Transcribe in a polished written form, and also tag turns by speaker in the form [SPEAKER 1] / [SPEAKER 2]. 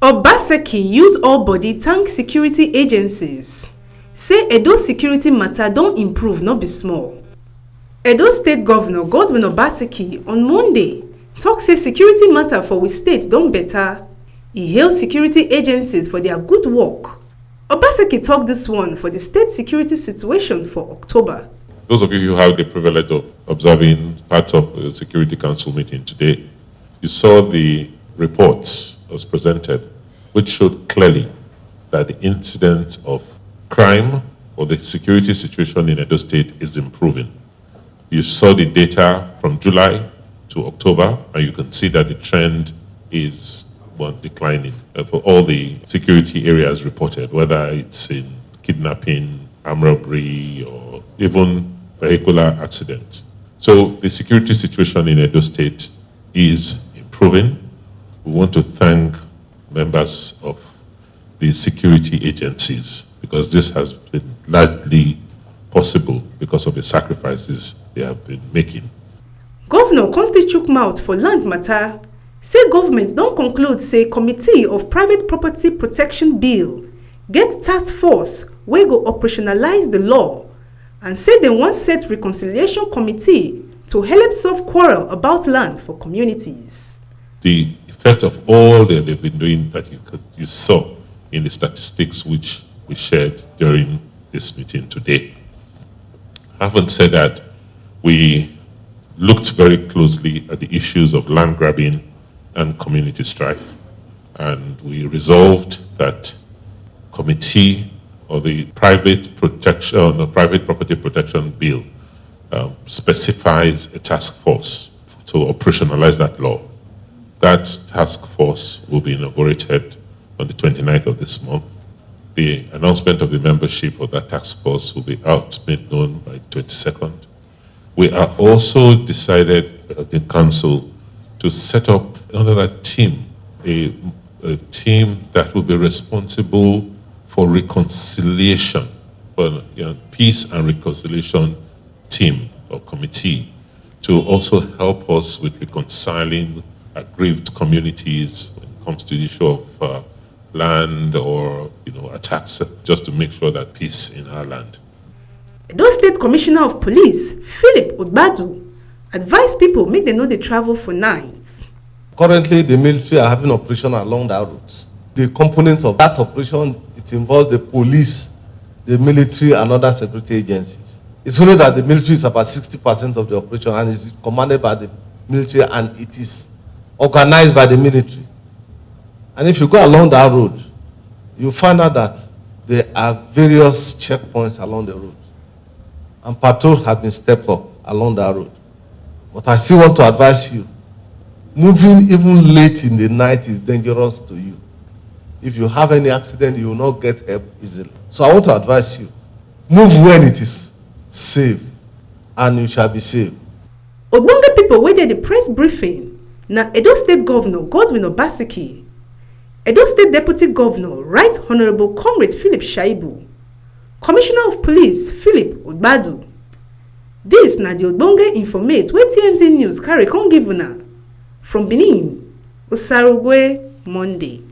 [SPEAKER 1] Obaseki use all body thank security agencies. Say Edo security matter don't improve, not be small. Edo State Governor Godwin Obaseki on Monday talk say security matter for we state don't better. He hailed security agencies for their good work. Obaseki talk this one for the state security situation for October.
[SPEAKER 2] Those of you who have the privilege of observing part of the Security Council meeting today, you saw the reports that was presented, which showed clearly that the incidence of crime or the security situation in Edo State is improving. You saw the data from July to October, and you can see that the trend is declining for all the security areas reported, whether it's in kidnapping, armed robbery, or even vehicular accidents. So the security situation in Edo State is improving. We want to thank members of the security agencies because this has been largely possible because of the sacrifices they have been making.
[SPEAKER 1] Governor Constance chook mouth for land matter. Say government don't conclude say Committee of Private Property Protection Bill get task force wey go operationalize the law and say they want set reconciliation committee to help solve quarrel about land for communities.
[SPEAKER 2] The effect of all that they've been doing that you saw in the statistics which we shared during this meeting today. Having said that, we looked very closely at the issues of land grabbing and community strife, and we resolved that committee or the private property protection bill specifies a task force to operationalize that law. That task force will be inaugurated on the 29th of this month. The announcement of the membership of that task force will be made known by 22nd. We are also decided at the council to set up another team, a team that will be responsible for reconciliation, for peace and reconciliation team or committee to also help us with reconciling aggrieved communities when it comes to the issue of land or attacks, just to make sure that peace in our land.
[SPEAKER 1] Edo State Commissioner of Police Philip Udbadu advise people make them know they travel for nights.
[SPEAKER 3] Currently, the military are having operation along that route. The components of that operation, it involves the police, the military, and other security agencies. It's only that the military is about 60% of the operation and is commanded by the military and it is organized by the military. And if you go along that road, you find out that there are various checkpoints along the road. And patrols have been stepped up along that road. But I still want to advise you, moving even late in the night is dangerous to you. If you have any accident, you will not get help easily. So I want to advise you, move when it is safe, and you shall be safe.
[SPEAKER 1] Ogbonge people wey dey the press briefing na Edo State Governor Godwin Obaseki, Edo State Deputy Governor Right Honorable Comrade Philip Shaibu, Commissioner of Police Philip Udbadu. This na the ogbonge informate wey TMZ News carry come give una from Benin, Osarogwe, Monday.